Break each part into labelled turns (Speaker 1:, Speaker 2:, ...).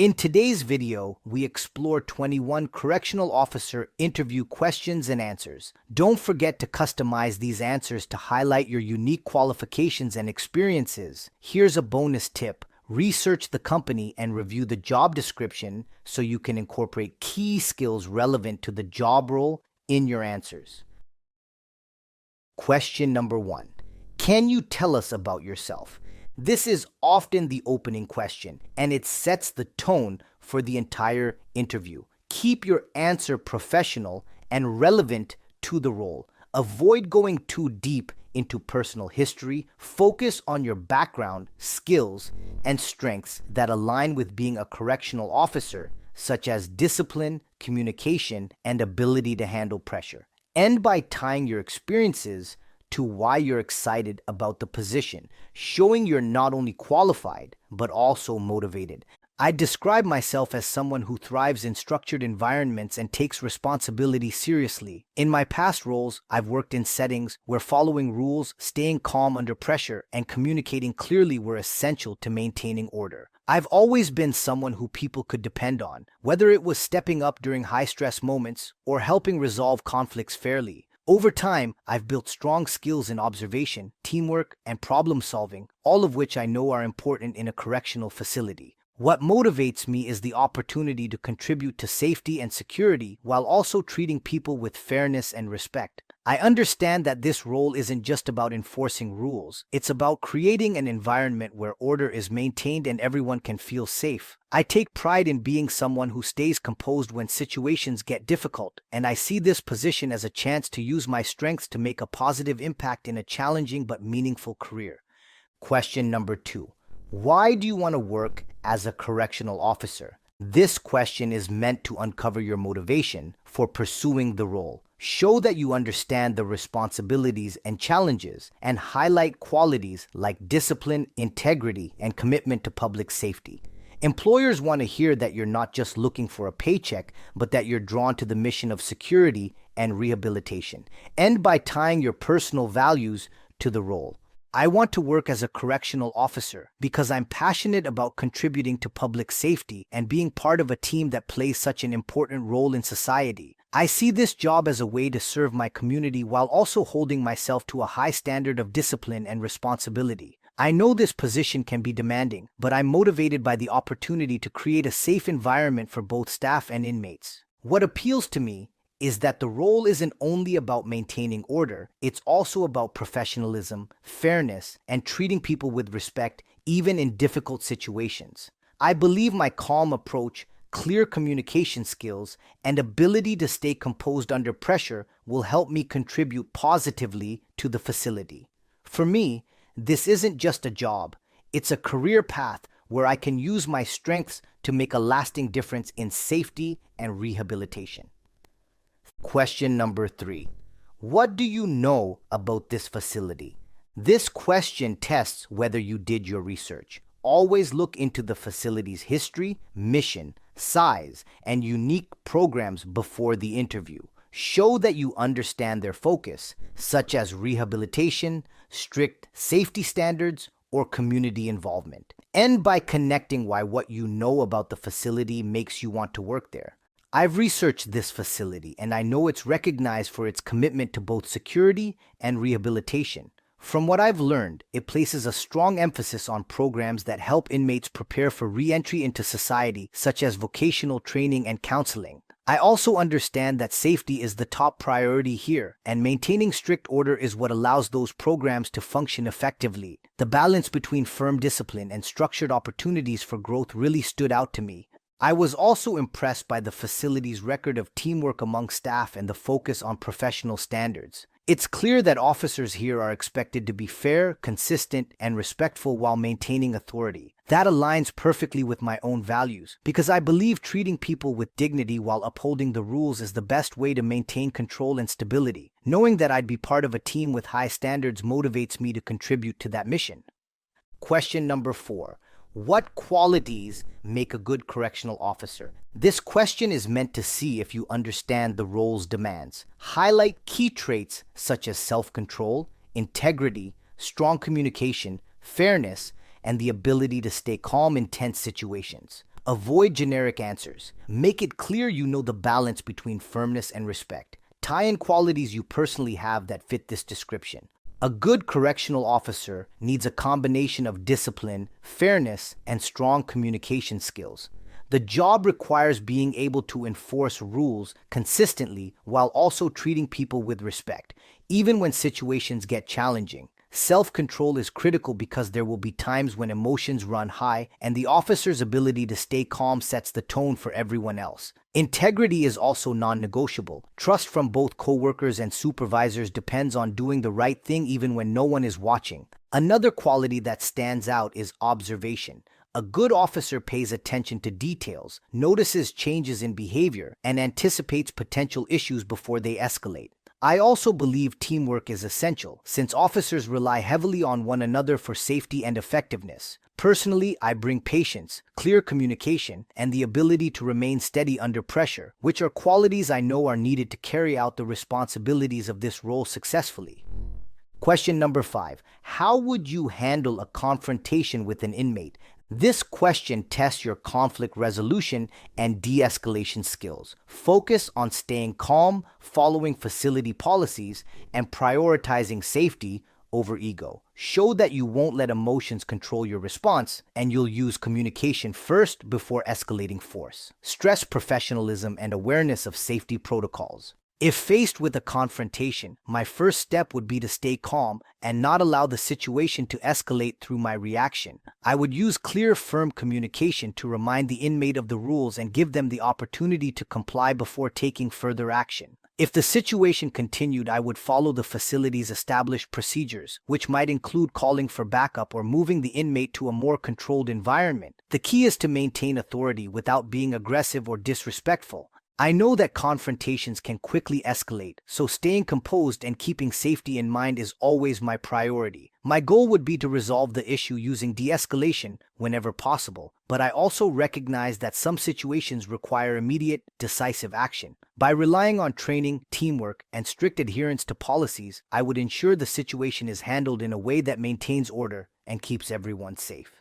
Speaker 1: In today's video, we explore 21 correctional officer interview questions and answers. Don't forget to customize these answers to highlight your unique qualifications and experiences. Here's a bonus tip. Research the company and review the job description so you can incorporate key skills relevant to the job role in your answers. Question number 1. Can you tell us about yourself? This is often the opening question, and it sets the tone for the entire interview. Keep your answer professional and relevant to the role. Avoid going too deep into personal history. Focus on your background, skills, and strengths that align with being a correctional officer, such as discipline, communication, and ability to handle pressure. End by tying your experiences to why you're excited about the position, showing you're not only qualified, but also motivated. I describe myself as someone who thrives in structured environments and takes responsibility seriously. In my past roles, I've worked in settings where following rules, staying calm under pressure, and communicating clearly were essential to maintaining order. I've always been someone who people could depend on, whether it was stepping up during high-stress moments or helping resolve conflicts fairly. Over time, I've built strong skills in observation, teamwork, and problem-solving, all of which I know are important in a correctional facility. What motivates me is the opportunity to contribute to safety and security while also treating people with fairness and respect. I understand that this role isn't just about enforcing rules. It's about creating an environment where order is maintained and everyone can feel safe. I take pride in being someone who stays composed when situations get difficult, and I see this position as a chance to use my strengths to make a positive impact in a challenging but meaningful career. Question number 2. Why do you want to work as a correctional officer? This question is meant to uncover your motivation for pursuing the role. Show that you understand the responsibilities and challenges, and highlight qualities like discipline, integrity, and commitment to public safety. Employers want to hear that you're not just looking for a paycheck, but that you're drawn to the mission of security and rehabilitation. End by tying your personal values to the role. I want to work as a correctional officer because I'm passionate about contributing to public safety and being part of a team that plays such an important role in society. I see this job as a way to serve my community while also holding myself to a high standard of discipline and responsibility. I know this position can be demanding, but I'm motivated by the opportunity to create a safe environment for both staff and inmates. What appeals to me is that the role isn't only about maintaining order, it's also about professionalism, fairness, and treating people with respect, even in difficult situations. I believe my calm approach, clear communication skills, and ability to stay composed under pressure will help me contribute positively to the facility. For me, this isn't just a job, it's a career path where I can use my strengths to make a lasting difference in safety and rehabilitation. Question number 3. What do you know about this facility? This question tests whether you did your research. Always look into the facility's history, mission, size, and unique programs before the interview. Show that you understand their focus, such as rehabilitation, strict safety standards, or community involvement. End by connecting why what you know about the facility makes you want to work there. I've researched this facility, and I know it's recognized for its commitment to both security and rehabilitation. From what I've learned, it places a strong emphasis on programs that help inmates prepare for re-entry into society, such as vocational training and counseling. I also understand that safety is the top priority here, and maintaining strict order is what allows those programs to function effectively. The balance between firm discipline and structured opportunities for growth really stood out to me. I was also impressed by the facility's record of teamwork among staff and the focus on professional standards. It's clear that officers here are expected to be fair, consistent, and respectful while maintaining authority. That aligns perfectly with my own values, because I believe treating people with dignity while upholding the rules is the best way to maintain control and stability. Knowing that I'd be part of a team with high standards motivates me to contribute to that mission. Question number 4. What qualities make a good correctional officer? This question is meant to see if you understand the role's demands. Highlight key traits such as self-control, integrity, strong communication, fairness, and the ability to stay calm in tense situations. Avoid generic answers. Make it clear you know the balance between firmness and respect. Tie in qualities you personally have that fit this description. A good correctional officer needs a combination of discipline, fairness, and strong communication skills. The job requires being able to enforce rules consistently while also treating people with respect, even when situations get challenging. Self-control is critical because there will be times when emotions run high, and the officer's ability to stay calm sets the tone for everyone else. Integrity is also non-negotiable. Trust from both coworkers and supervisors depends on doing the right thing even when no one is watching. Another quality that stands out is observation. A good officer pays attention to details, notices changes in behavior, and anticipates potential issues before they escalate. I also believe teamwork is essential, since officers rely heavily on one another for safety and effectiveness. Personally, I bring patience, clear communication, and the ability to remain steady under pressure, which are qualities I know are needed to carry out the responsibilities of this role successfully. Question number 5. How would you handle a confrontation with an inmate? This question tests your conflict resolution and de-escalation skills. Focus on staying calm, following facility policies, and prioritizing safety over ego. Show that you won't let emotions control your response, and you'll use communication first before escalating force. Stress professionalism and awareness of safety protocols. If faced with a confrontation, my first step would be to stay calm and not allow the situation to escalate through my reaction. I would use clear, firm communication to remind the inmate of the rules and give them the opportunity to comply before taking further action. If the situation continued, I would follow the facility's established procedures, which might include calling for backup or moving the inmate to a more controlled environment. The key is to maintain authority without being aggressive or disrespectful. I know that confrontations can quickly escalate, so staying composed and keeping safety in mind is always my priority. My goal would be to resolve the issue using de-escalation whenever possible, but I also recognize that some situations require immediate, decisive action. By relying on training, teamwork, and strict adherence to policies, I would ensure the situation is handled in a way that maintains order and keeps everyone safe.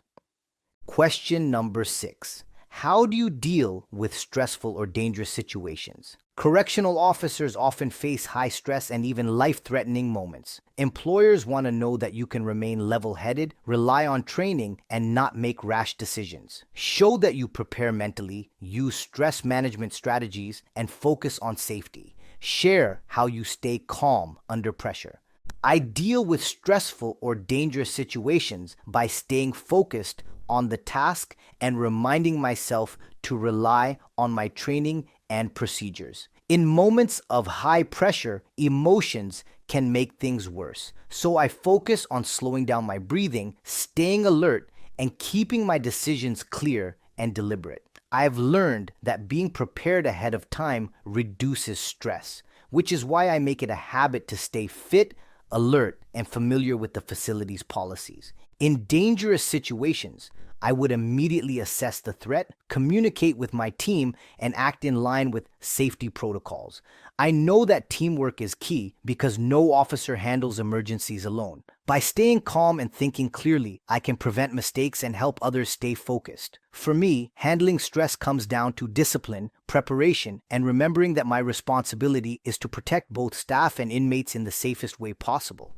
Speaker 1: Question number 6. How do you deal with stressful or dangerous situations? Correctional officers often face high stress and even life-threatening moments. Employers want to know that you can remain level-headed, rely on training, and not make rash decisions. Show that you prepare mentally, use stress management strategies, and focus on safety. Share how you stay calm under pressure. I deal with stressful or dangerous situations by staying focused on the task and reminding myself to rely on my training and procedures. In moments of high pressure, emotions can make things worse. So I focus on slowing down my breathing, staying alert, and keeping my decisions clear and deliberate. I've learned that being prepared ahead of time reduces stress, which is why I make it a habit to stay fit, alert, and familiar with the facility's policies. In dangerous situations, I would immediately assess the threat, communicate with my team, and act in line with safety protocols. I know that teamwork is key because no officer handles emergencies alone. By staying calm and thinking clearly, I can prevent mistakes and help others stay focused. For me, handling stress comes down to discipline, preparation, and remembering that my responsibility is to protect both staff and inmates in the safest way possible.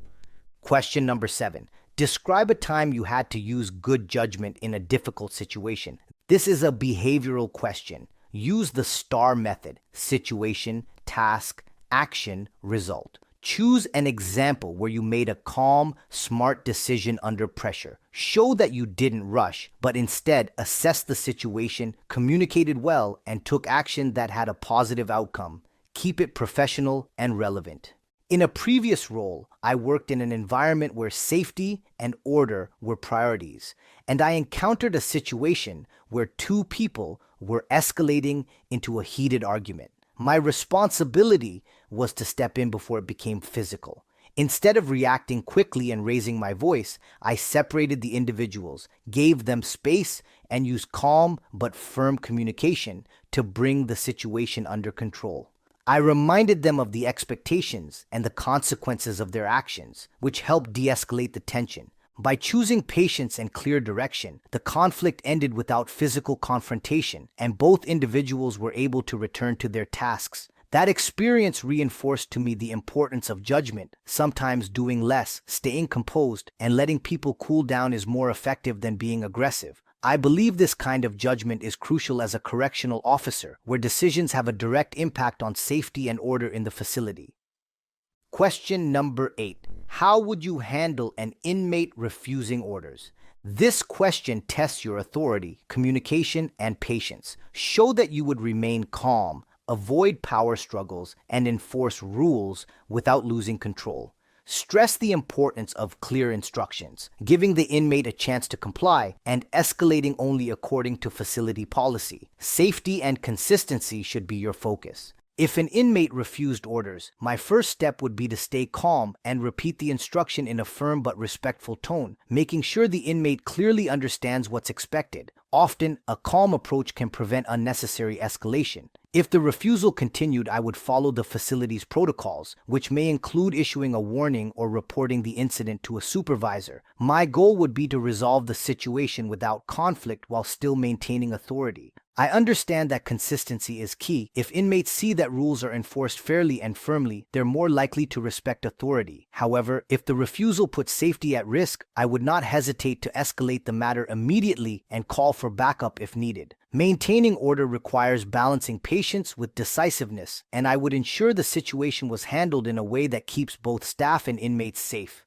Speaker 1: Question number 7. Describe a time you had to use good judgment in a difficult situation. This is a behavioral question. Use the STAR method: situation, task, action, result. Choose an example where you made a calm, smart decision under pressure. Show that you didn't rush, but instead assessed the situation, communicated well, and took action that had a positive outcome. Keep it professional and relevant. In a previous role, I worked in an environment where safety and order were priorities, and I encountered a situation where two people were escalating into a heated argument. My responsibility was to step in before it became physical. Instead of reacting quickly and raising my voice, I separated the individuals, gave them space, and used calm but firm communication to bring the situation under control. I reminded them of the expectations and the consequences of their actions, which helped de-escalate the tension. By choosing patience and clear direction, the conflict ended without physical confrontation, and both individuals were able to return to their tasks. That experience reinforced to me the importance of judgment. Sometimes doing less, staying composed, and letting people cool down is more effective than being aggressive. I believe this kind of judgment is crucial as a correctional officer, where decisions have a direct impact on safety and order in the facility. Question number 8. How would you handle an inmate refusing orders? This question tests your authority, communication, and patience. Show that you would remain calm, avoid power struggles, and enforce rules without losing control. Stress the importance of clear instructions, giving the inmate a chance to comply, and escalating only according to facility policy. Safety and consistency should be your focus. If an inmate refused orders, my first step would be to stay calm and repeat the instruction in a firm but respectful tone, making sure the inmate clearly understands what's expected. Often, a calm approach can prevent unnecessary escalation. If the refusal continued, I would follow the facility's protocols, which may include issuing a warning or reporting the incident to a supervisor. My goal would be to resolve the situation without conflict while still maintaining authority. I understand that consistency is key. If inmates see that rules are enforced fairly and firmly, they're more likely to respect authority. However, if the refusal puts safety at risk, I would not hesitate to escalate the matter immediately and call for backup if needed. Maintaining order requires balancing patience with decisiveness, and I would ensure the situation was handled in a way that keeps both staff and inmates safe.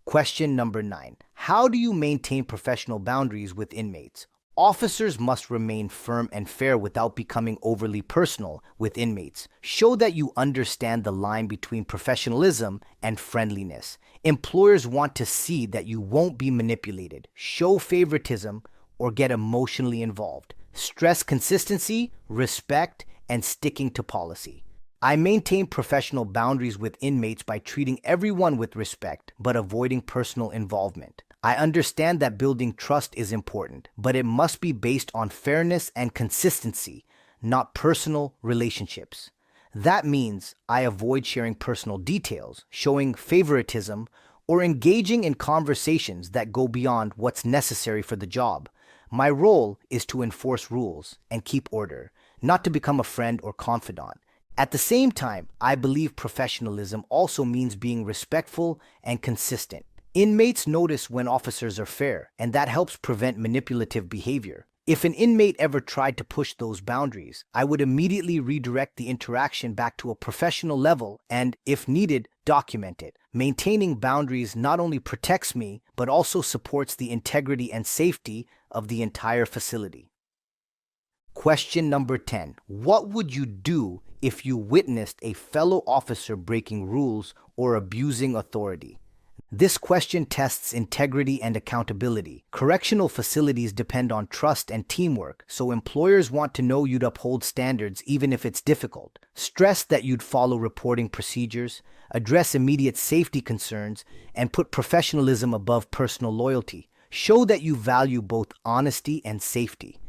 Speaker 1: Question number 9. How do you maintain professional boundaries with inmates? Officers must remain firm and fair without becoming overly personal with inmates. Show that you understand the line between professionalism and friendliness. Employers want to see that you won't be manipulated, show favoritism, or get emotionally involved. Stress consistency, respect, and sticking to policy. I maintain professional boundaries with inmates by treating everyone with respect, but avoiding personal involvement. I understand that building trust is important, but it must be based on fairness and consistency, not personal relationships. That means I avoid sharing personal details, showing favoritism, or engaging in conversations that go beyond what's necessary for the job. My role is to enforce rules and keep order, not to become a friend or confidant. At the same time, I believe professionalism also means being respectful and consistent. Inmates notice when officers are fair, and that helps prevent manipulative behavior. If an inmate ever tried to push those boundaries, I would immediately redirect the interaction back to a professional level and, if needed, document it. Maintaining boundaries not only protects me, but also supports the integrity and safety of the entire facility. Question number 10. What would you do if you witnessed a fellow officer breaking rules or abusing authority? This question tests integrity and accountability. Correctional facilities depend on trust and teamwork, so employers want to know you'd uphold standards even if it's difficult. Stress that you'd follow reporting procedures, address immediate safety concerns, and put professionalism above personal loyalty. Show that you value both honesty and safety.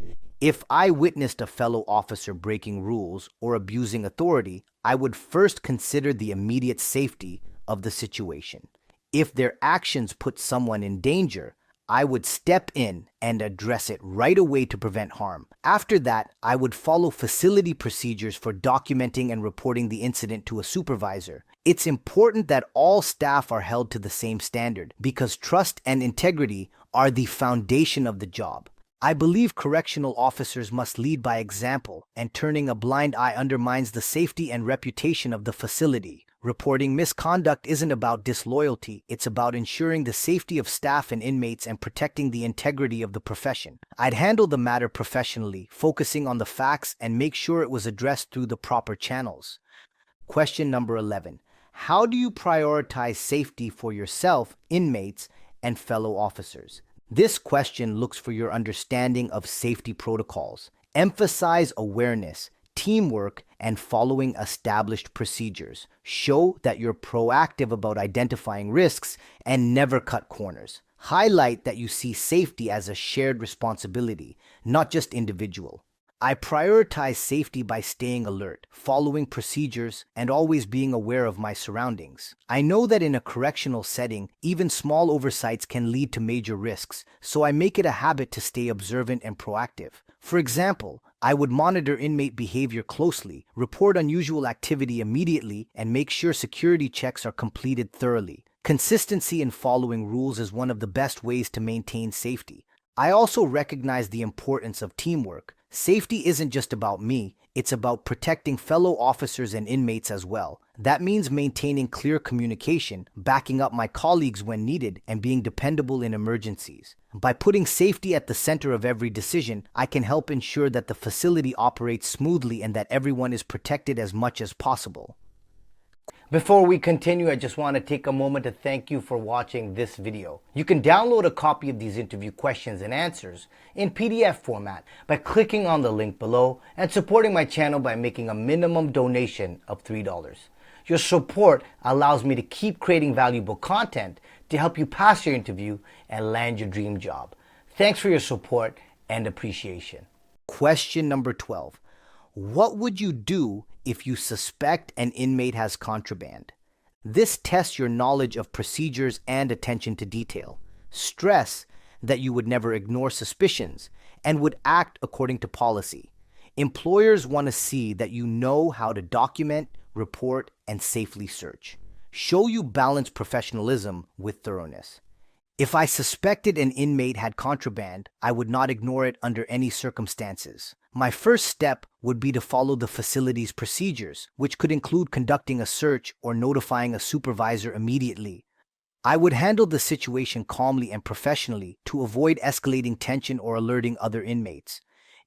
Speaker 1: If I witnessed a fellow officer breaking rules or abusing authority, I would first consider the immediate safety of the situation. If their actions put someone in danger, I would step in and address it right away to prevent harm. After that, I would follow facility procedures for documenting and reporting the incident to a supervisor. It's important that all staff are held to the same standard because trust and integrity are the foundation of the job. I believe correctional officers must lead by example, and turning a blind eye undermines the safety and reputation of the facility. Reporting misconduct isn't about disloyalty, it's about ensuring the safety of staff and inmates and protecting the integrity of the profession. I'd handle the matter professionally, focusing on the facts and make sure it was addressed through the proper channels. Question number 11. How do you prioritize safety for yourself, inmates, and fellow officers? This question looks for your understanding of safety protocols. Emphasize awareness, teamwork, and following established procedures. Show that you're proactive about identifying risks and never cut corners. Highlight that you see safety as a shared responsibility, not just individual. I prioritize safety by staying alert, following procedures, and always being aware of my surroundings. I know that in a correctional setting, even small oversights can lead to major risks, so I make it a habit to stay observant and proactive. For example, I would monitor inmate behavior closely, report unusual activity immediately, and make sure security checks are completed thoroughly. Consistency in following rules is one of the best ways to maintain safety. I also recognize the importance of teamwork. Safety isn't just about me, it's about protecting fellow officers and inmates as well. That means maintaining clear communication, backing up my colleagues when needed, and being dependable in emergencies. By putting safety at the center of every decision, I can help ensure that the facility operates smoothly and that everyone is protected as much as possible. Before we continue, I just want to take a moment to thank you for watching this video. You can download a copy of these interview questions and answers in PDF format by clicking on the link below and supporting my channel by making a minimum donation of $3. Your support allows me to keep creating valuable content to help you pass your interview and land your dream job. Thanks for your support and appreciation. Question number 12. What would you do if you suspect an inmate has contraband? This tests your knowledge of procedures and attention to detail. Stress that you would never ignore suspicions and would act according to policy. Employers want to see that you know how to document, report, and safely search. Show you balance professionalism with thoroughness. If I suspected an inmate had contraband, I would not ignore it under any circumstances. My first step would be to follow the facility's procedures, which could include conducting a search or notifying a supervisor immediately. I would handle the situation calmly and professionally to avoid escalating tension or alerting other inmates.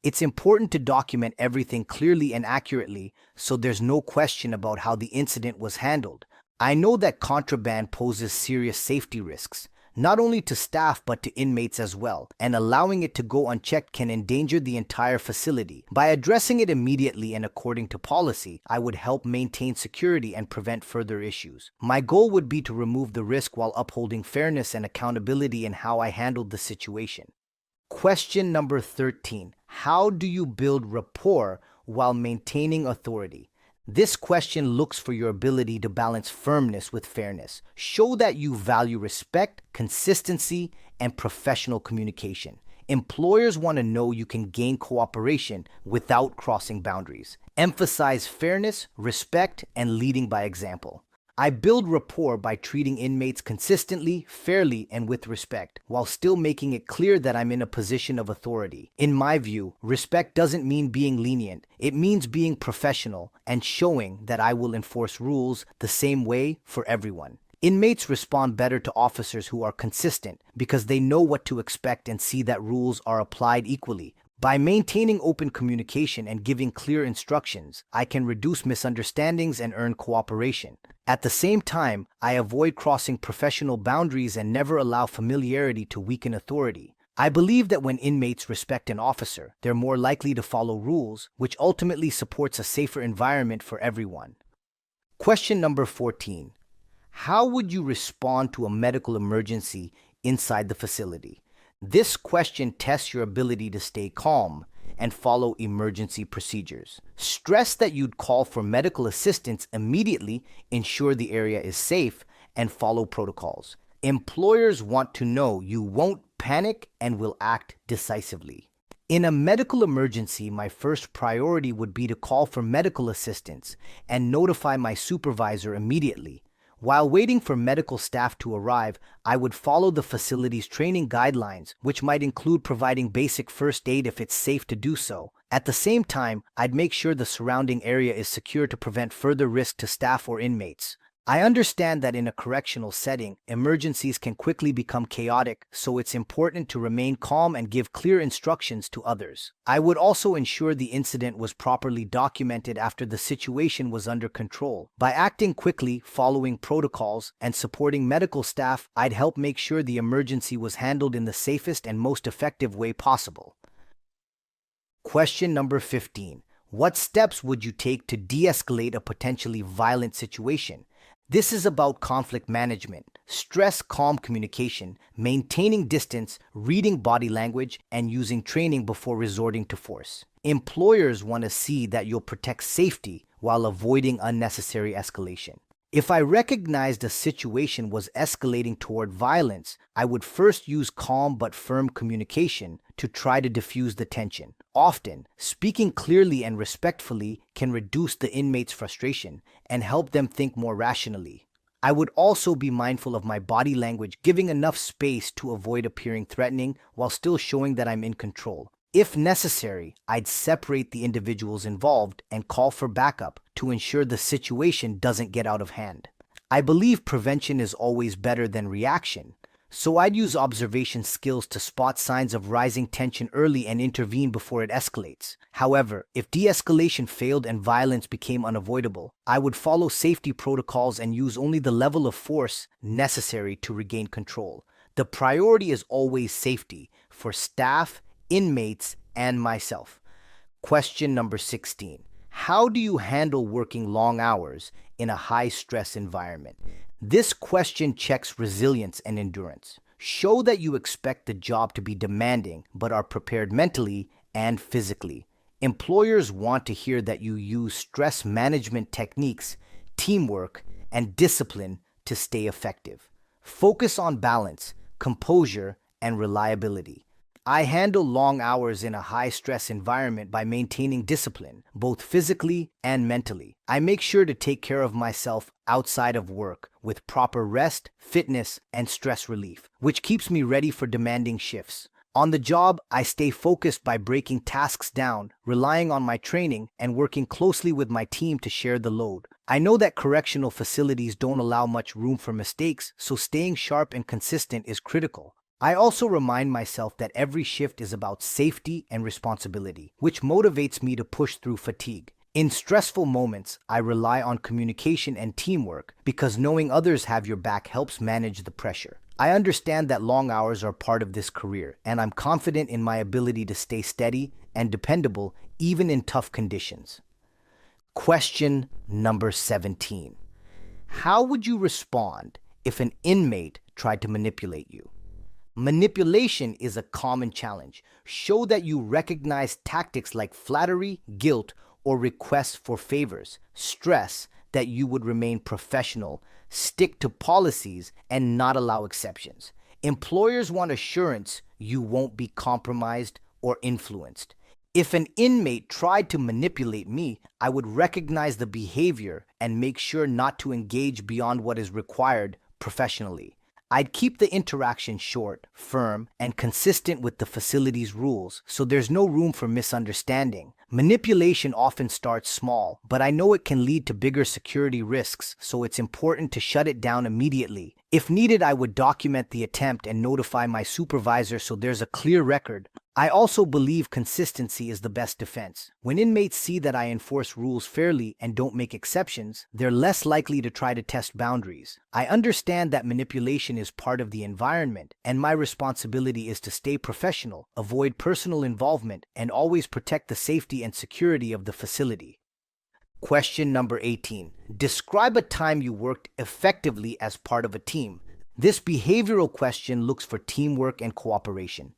Speaker 1: It's important to document everything clearly and accurately so there's no question about how the incident was handled. I know that contraband poses serious safety risks, not only to staff but to inmates as well, and allowing it to go unchecked can endanger the entire facility. By addressing it immediately and according to policy, I would help maintain security and prevent further issues. My goal would be to remove the risk while upholding fairness and accountability in how I handled the situation. Question number 13. How do you build rapport while maintaining authority? This question looks for your ability to balance firmness with fairness. Show that you value respect, consistency, and professional communication. Employers want to know you can gain cooperation without crossing boundaries. Emphasize fairness, respect, and leading by example. I build rapport by treating inmates consistently, fairly, and with respect, while still making it clear that I'm in a position of authority. In my view, respect doesn't mean being lenient. It means being professional and showing that I will enforce rules the same way for everyone. Inmates respond better to officers who are consistent because they know what to expect and see that rules are applied equally. By maintaining open communication and giving clear instructions, I can reduce misunderstandings and earn cooperation. At the same time, I avoid crossing professional boundaries and never allow familiarity to weaken authority. I believe that when inmates respect an officer, they're more likely to follow rules, which ultimately supports a safer environment for everyone. Question number 14. How would you respond to a medical emergency inside the facility? This question tests your ability to stay calm and follow emergency procedures. Stress that you'd call for medical assistance immediately, ensure the area is safe, and follow protocols. Employers want to know you won't panic and will act decisively. In a medical emergency, my first priority would be to call for medical assistance and notify my supervisor immediately. While waiting for medical staff to arrive, I would follow the facility's training guidelines, which might include providing basic first aid if it's safe to do so. At the same time, I'd make sure the surrounding area is secure to prevent further risk to staff or inmates. I understand that in a correctional setting, emergencies can quickly become chaotic, so it's important to remain calm and give clear instructions to others. I would also ensure the incident was properly documented after the situation was under control. By acting quickly, following protocols, and supporting medical staff, I'd help make sure the emergency was handled in the safest and most effective way possible. Question number 15. What steps would you take to de-escalate a potentially violent situation? This is about conflict management, stress calm communication, maintaining distance, reading body language, and using training before resorting to force. Employers want to see that you'll protect safety while avoiding unnecessary escalation. If I recognized a situation was escalating toward violence, I would first use calm but firm communication to try to diffuse the tension. Often, speaking clearly and respectfully can reduce the inmate's frustration and help them think more rationally. I would also be mindful of my body language, giving enough space to avoid appearing threatening while still showing that I'm in control. If necessary, I'd separate the individuals involved and call for backup to ensure the situation doesn't get out of hand. I believe prevention is always better than reaction, so I'd use observation skills to spot signs of rising tension early and intervene before it escalates. However, if de-escalation failed and violence became unavoidable, I would follow safety protocols and use only the level of force necessary to regain control. The priority is always safety for staff, inmates, and myself. Question number 16. How do you handle working long hours in a high-stress environment? This question checks resilience and endurance. Show that you expect the job to be demanding but are prepared mentally and physically. Employers want to hear that you use stress management techniques, teamwork, and discipline to stay effective. Focus on balance, composure, and reliability. I handle long hours in a high-stress environment by maintaining discipline, both physically and mentally. I make sure to take care of myself outside of work with proper rest, fitness, and stress relief, which keeps me ready for demanding shifts. On the job, I stay focused by breaking tasks down, relying on my training, and working closely with my team to share the load. I know that correctional facilities don't allow much room for mistakes, so staying sharp and consistent is critical. I also remind myself that every shift is about safety and responsibility, which motivates me to push through fatigue. In stressful moments, I rely on communication and teamwork because knowing others have your back helps manage the pressure. I understand that long hours are part of this career, and I'm confident in my ability to stay steady and dependable even in tough conditions. Question number 17. How would you respond if an inmate tried to manipulate you? Manipulation is a common challenge. Show that you recognize tactics like flattery, guilt, or requests for favors. Stress that you would remain professional, stick to policies, and not allow exceptions. Employers want assurance you won't be compromised or influenced. If an inmate tried to manipulate me, I would recognize the behavior and make sure not to engage beyond what is required professionally. I'd keep the interaction short, firm, and consistent with the facility's rules, so there's no room for misunderstanding. Manipulation often starts small, but I know it can lead to bigger security risks, so it's important to shut it down immediately. If needed, I would document the attempt and notify my supervisor so there's a clear record. I also believe consistency is the best defense. When inmates see that I enforce rules fairly and don't make exceptions, they're less likely to try to test boundaries. I understand that manipulation is part of the environment, and my responsibility is to stay professional, avoid personal involvement, and always protect the safety and security of the facility. Question number 18. Describe a time you worked effectively as part of a team. This behavioral question looks for teamwork and cooperation.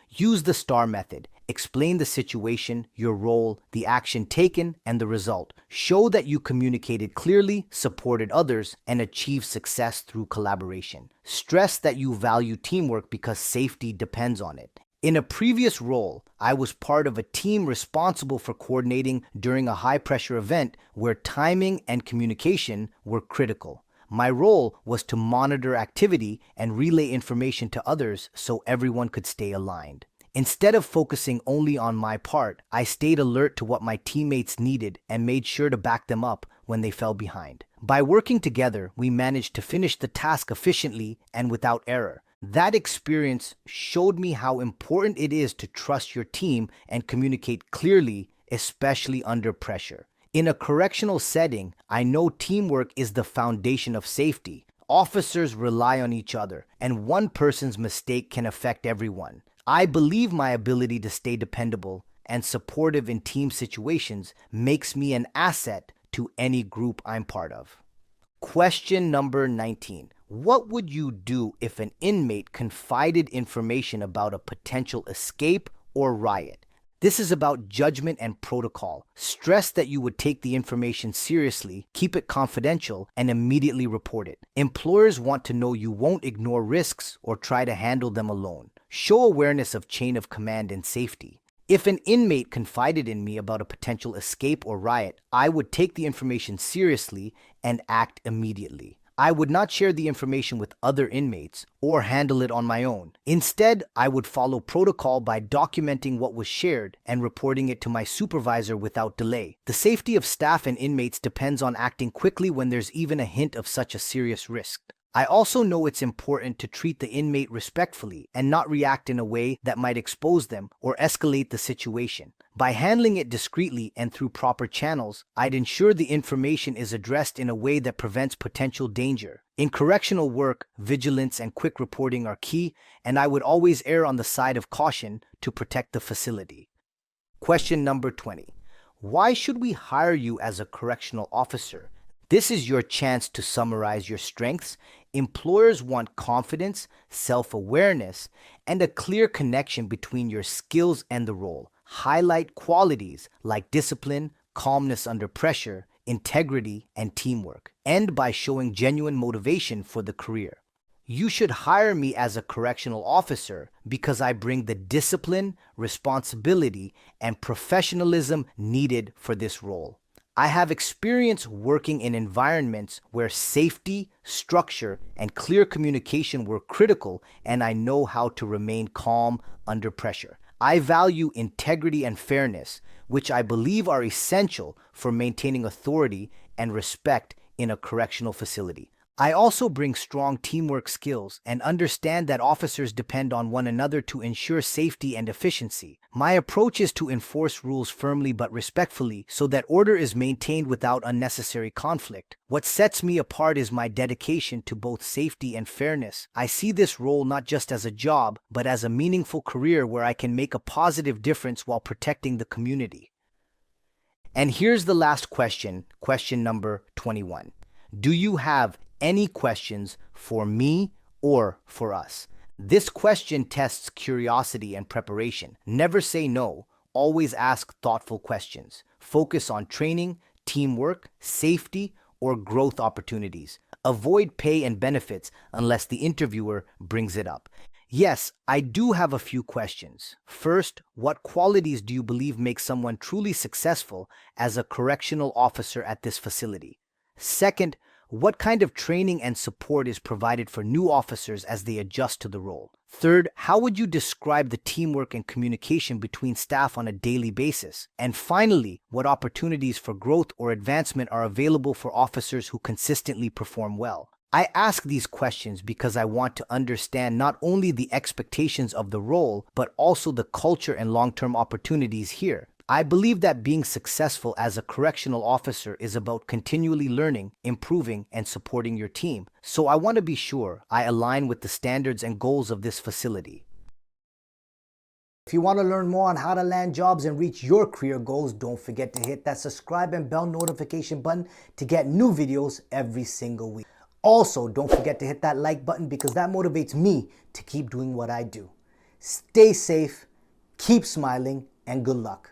Speaker 1: Use the STAR method. Explain the situation, your role, the action taken, and the result. Show that you communicated clearly, supported others, and achieved success through collaboration. Stress that you value teamwork because safety depends on it. In a previous role, I was part of a team responsible for coordinating during a high-pressure event where timing and communication were critical. My role was to monitor activity and relay information to others so everyone could stay aligned. Instead of focusing only on my part, I stayed alert to what my teammates needed and made sure to back them up when they fell behind. By working together, we managed to finish the task efficiently and without error. That experience showed me how important it is to trust your team and communicate clearly, especially under pressure. In a correctional setting, I know teamwork is the foundation of safety. Officers rely on each other, and one person's mistake can affect everyone. I believe my ability to stay dependable and supportive in team situations makes me an asset to any group I'm part of. Question number 19. What would you do if an inmate confided information about a potential escape or riot? This is about judgment and protocol. Stress that you would take the information seriously, keep it confidential, and immediately report it. Employers want to know you won't ignore risks or try to handle them alone. Show awareness of chain of command and safety. If an inmate confided in me about a potential escape or riot, I would take the information seriously and act immediately. I would not share the information with other inmates or handle it on my own. Instead, I would follow protocol by documenting what was shared and reporting it to my supervisor without delay. The safety of staff and inmates depends on acting quickly when there's even a hint of such a serious risk. I also know it's important to treat the inmate respectfully and not react in a way that might expose them or escalate the situation. By handling it discreetly and through proper channels, I'd ensure the information is addressed in a way that prevents potential danger. In correctional work, vigilance and quick reporting are key, and I would always err on the side of caution to protect the facility. Question number 20. Why should we hire you as a correctional officer? This is your chance to summarize your strengths. Employers want confidence, self-awareness, and a clear connection between your skills and the role. Highlight qualities like discipline, calmness under pressure, integrity, and teamwork. End by showing genuine motivation for the career. You should hire me as a correctional officer because I bring the discipline, responsibility, and professionalism needed for this role. I have experience working in environments where safety, structure, and clear communication were critical, and I know how to remain calm under pressure. I value integrity and fairness, which I believe are essential for maintaining authority and respect in a correctional facility. I also bring strong teamwork skills and understand that officers depend on one another to ensure safety and efficiency. My approach is to enforce rules firmly but respectfully so that order is maintained without unnecessary conflict. What sets me apart is my dedication to both safety and fairness. I see this role not just as a job, but as a meaningful career where I can make a positive difference while protecting the community. And here's the last question, question number 21. Do you have any questions for me or for us? This question tests curiosity and preparation. Never say no. Always ask thoughtful questions. Focus on training, teamwork, safety, or growth opportunities. Avoid pay and benefits unless the interviewer brings it up. Yes, I do have a few questions. First, what qualities do you believe make someone truly successful as a correctional officer at this facility? Second, what kind of training and support is provided for new officers as they adjust to the role? Third, how would you describe the teamwork and communication between staff on a daily basis? And finally, what opportunities for growth or advancement are available for officers who consistently perform well? I ask these questions because I want to understand not only the expectations of the role, but also the culture and long-term opportunities here. I believe that being successful as a correctional officer is about continually learning, improving, and supporting your team. So I want to be sure I align with the standards and goals of this facility. If you want to learn more on how to land jobs and reach your career goals, don't forget to hit that subscribe and bell notification button to get new videos every single week. Also, don't forget to hit that like button because that motivates me to keep doing what I do. Stay safe, keep smiling, and good luck.